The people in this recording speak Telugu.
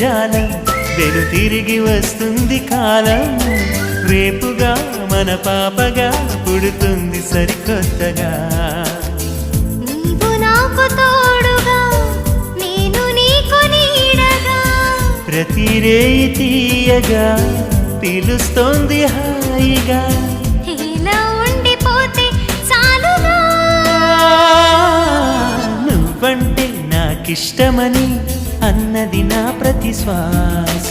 జాలం వెను తిరిగి వస్తుంది కాలం రేపుగా మన పాపగా పుడుతుంది సరికొత్తగా నీవు నాకు తోడుగా నేను నీకు నీడగా ప్రతి రేయి తీయగా పిలుస్తోంది హాయిగా ఇలా ఉండిపోతే చాలుగా నువ్వంటే నాకిష్టమని అన్నది నా ప్రతి శ్వాస